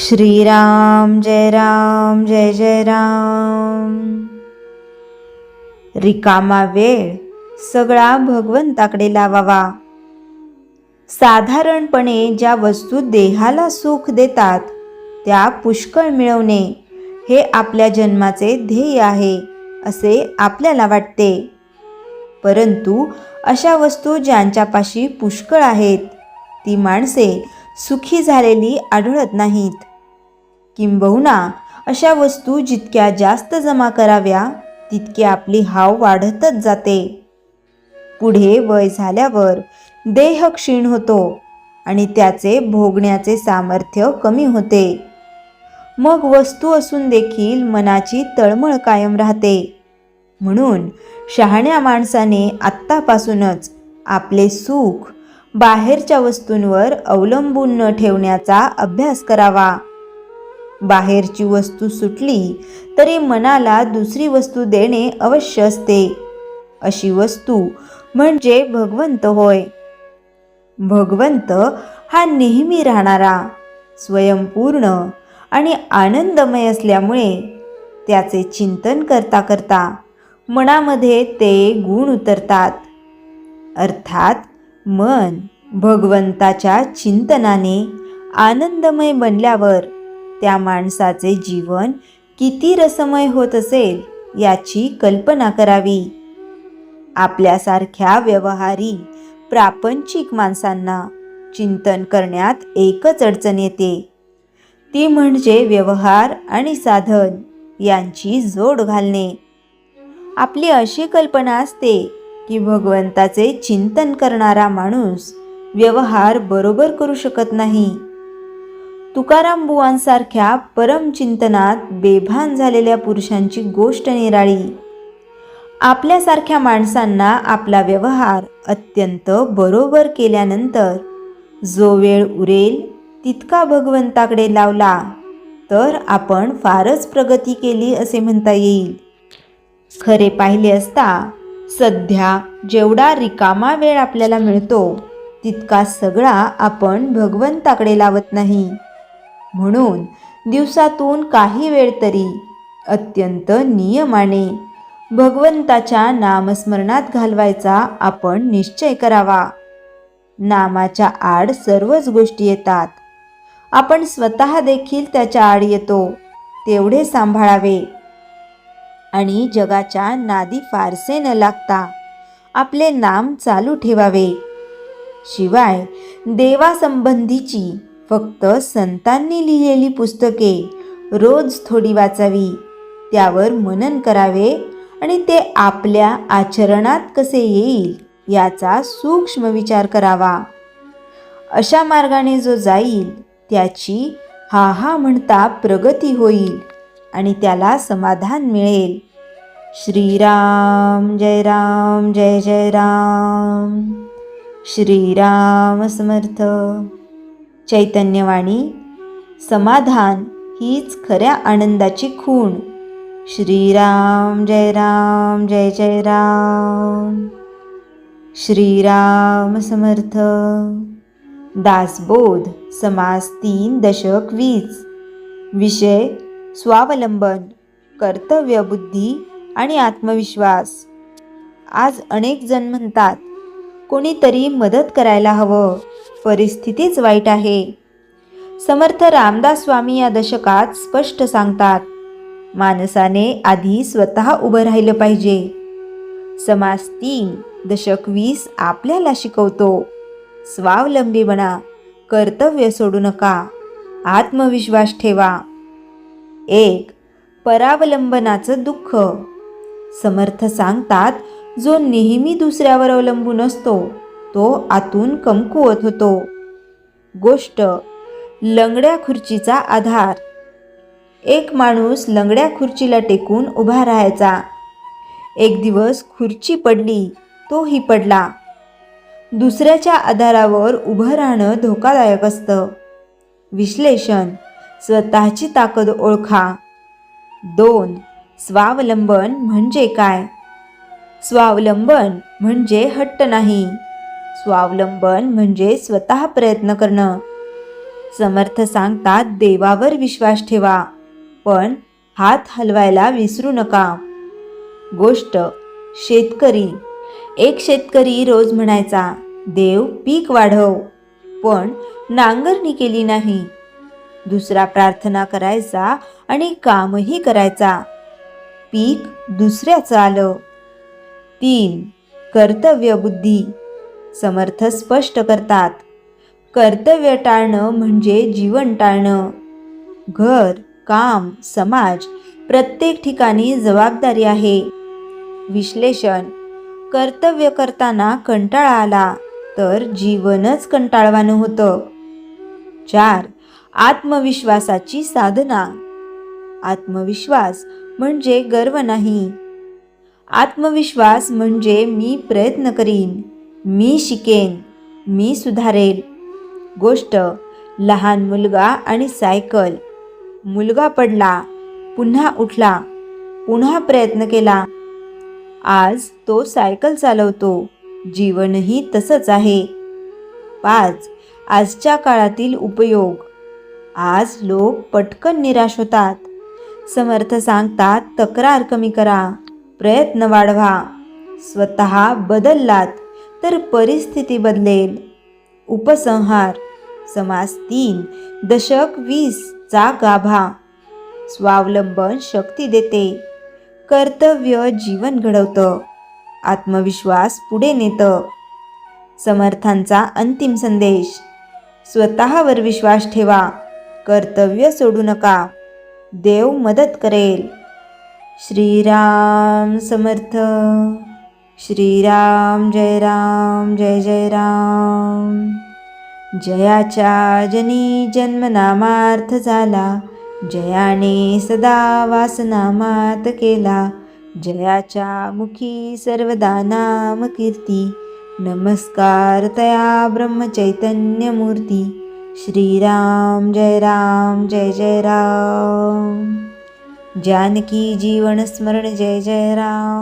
श्रीराम जय जय राम। रिकामा वेळ सगळा भगवंताकडे लावावा। साधारणपणे ज्या वस्तू देहाला सुख देतात त्या पुष्कळ मिळवणे हे आपल्या जन्माचे ध्येय आहे असे आपल्याला वाटते, परंतु अशा वस्तू ज्यांच्यापाशी पुष्कळ आहेत ती माणसे सुखी झालेली आढळत नाहीत। किंबहुना अशा वस्तू जितक्या जास्त जमा कराव्या तितकी आपली हाव वाढतच जाते। पुढे वय झाल्यावर देह क्षीण होतो आणि त्याचे भोगण्याचे सामर्थ्य कमी होते। मग वस्तू असून देखील मनाची तळमळ कायम राहते। म्हणून शहाण्या माणसाने आत्तापासूनच आपले सुख बाहेरच्या वस्तूंवर अवलंबून न ठेवण्याचा अभ्यास करावा। बाहेरची वस्तू सुटली तरी मनाला दुसरी वस्तू देणे अवश्य असते। अशी वस्तू म्हणजे भगवंत होय। भगवंत हा नेहमी राहणारा, स्वयंपूर्ण आणि आनंदमय असल्यामुळे त्याचे चिंतन करता करता मनामध्ये ते गुण उतरतात। अर्थात मन भगवंताच्या चिंतनाने आनंदमय बनल्यावर त्या माणसाचे जीवन किती रसमय होत असेल याची कल्पना करावी। आपल्यासारख्या व्यवहारी प्रापंचिक माणसांना चिंतन करण्यात एकच अडचण येते, ती म्हणजे व्यवहार आणि साधन यांची जोड घालणे। आपली अशी कल्पना असते की भगवंताचे चिंतन करणारा माणूस व्यवहार बरोबर करू शकत नाही। तुकाराम बुवांसारख्या परमचिंतनात बेभान झालेल्या पुरुषांची गोष्ट निराळी। आपल्यासारख्या माणसांना आपला व्यवहार अत्यंत बरोबर केल्यानंतर जो वेळ उरेल तितका भगवंताकडे लावला तर आपण फारच प्रगती केली असे म्हणता येईल। खरे पाहिले असता सध्या जेवढा रिकामा वेळ आपल्याला मिळतो तितका सगळा आपण भगवंताकडे लावत नाही। म्हणून दिवसातून काही वेळ तरी अत्यंत नियमाने भगवंताच्या नामस्मरणात घालवायचा आपण निश्चय करावा। नामाच्या आड सर्वच गोष्टी येतात, आपण स्वतः देखील त्याच्या आड येतो, तेवढे सांभाळावे आणि जगाच्या नादी फारसे न लागता आपले नाम चालू ठेवावे। शिवाय देवासंबंधीची फक्त संतांनी लिहिलेली पुस्तके रोज थोडी वाचावी, त्यावर मनन करावे आणि ते आपल्या आचरणात कसे येईल याचा सूक्ष्म विचार करावा। अशा मार्गाने जो जाईल त्याची हा हा म्हणता प्रगती होईल आणि त्याला समाधान मिळेल। श्रीराम जय जय राम। श्रीराम समर्थ। चैतन्यवाणी। समाधान हीच खऱ्या आनंदाची खूण। श्रीराम जय जय राम। श्रीराम समर्थ। दासबोध समास 3 दशक 20। विषय स्वावलंबन, कर्तव्य बुद्धी आणि आत्मविश्वास। आज अनेक जण म्हणतात कोणीतरी मदत करायला हवं, परिस्थितीच वाईट आहे। समर्थ रामदास स्वामी या दशकात स्पष्ट सांगतात, माणसाने आधी स्वतः उभं राहिलं पाहिजे। समास 3 दशक 20 आपल्याला शिकवतो, स्वावलंबी बना, कर्तव्य सोडू नका, आत्मविश्वास ठेवा। 1. परावलंबनाचं दुःख। समर्थ सांगतात, जो नेहमी दुसऱ्यावर अवलंबून असतो तो आतून कमकुवत होतो। गोष्ट लंगड्या खुर्चीचा आधार। एक माणूस लंगड्या खुर्चीला टेकून उभा राहायचा। एक दिवस खुर्ची पडली, तोही पडला। दुसऱ्याच्या आधारावर उभं राहणं धोकादायक असतं। विश्लेषण, स्वतःची ताकद ओळखा। 2. स्वावलंबन म्हणजे काय? स्वावलंबन म्हणजे हट्ट नाही, स्वावलंबन म्हणजे स्वतः प्रयत्न करणं। समर्थ सांगतात, देवावर विश्वास ठेवा, पण हात हलवायला विसरू नका. गोष्ट शेतकरी. एक शेतकरी रोज म्हणायचा, देव पीक वाढव, पण नांगरणी केली नाही. दुसरा प्रार्थना करायचा आणि कामही करायचा. पीक दुसऱ्याचं आलं. 3. कर्तव्य बुद्धी. समर्थ स्पष्ट करतात, कर्तव्य टाळणं म्हणजे जीवन टाळणं. घर, काम, समाज प्रत्येक ठिकाणी जबाबदारी आहे. विश्लेषण. कर्तव्य करताना कंटाळा आला तर जीवनच कंटाळवाणं होतं. 4. आत्मविश्वासाची साधना. आत्मविश्वास म्हणजे गर्व नाही. आत्मविश्वास म्हणजे मी प्रयत्न करीन, मी शिकेन, मी सुधारेल. गोष्ट लहान मुलगा आणि सायकल. मुलगा पडला, पुन्हा उठला, पुन्हा प्रयत्न केला. आज तो सायकल चालवतो. जीवनही तसंच आहे. 5. आजच्या काळातील उपयोग. आज लोक पटकन निराश होतात. समर्थ सांगतात, तक्रार कमी करा, प्रयत्न वाढवा. स्वतः बदललात तर परिस्थिती बदलेल. उपसंहार. समास 3. दशक 20 चा गाभा. स्वावलंबन शक्ती देते. कर्तव्य जीवन घडवतं. आत्मविश्वास पुढे नेतं. समर्थांचा अंतिम संदेश. स्वतःवर विश्वास ठेवा, कर्तव्य सोडू नका, देव मदत करेल. श्रीराम समर्थ. श्रीराम जय राम जय जय राम. जयाच्या जनी जन्मनामार्थ झाला, जयाने सदा वासनामात केला. जयाच्या मुखी सर्वदा नाम कीर्ती, नमस्कार तया ब्रह्मचैतन्य मूर्ती. श्रीराम जय राम जय जय राम. जानकी जीवन स्मरण जय जय राम.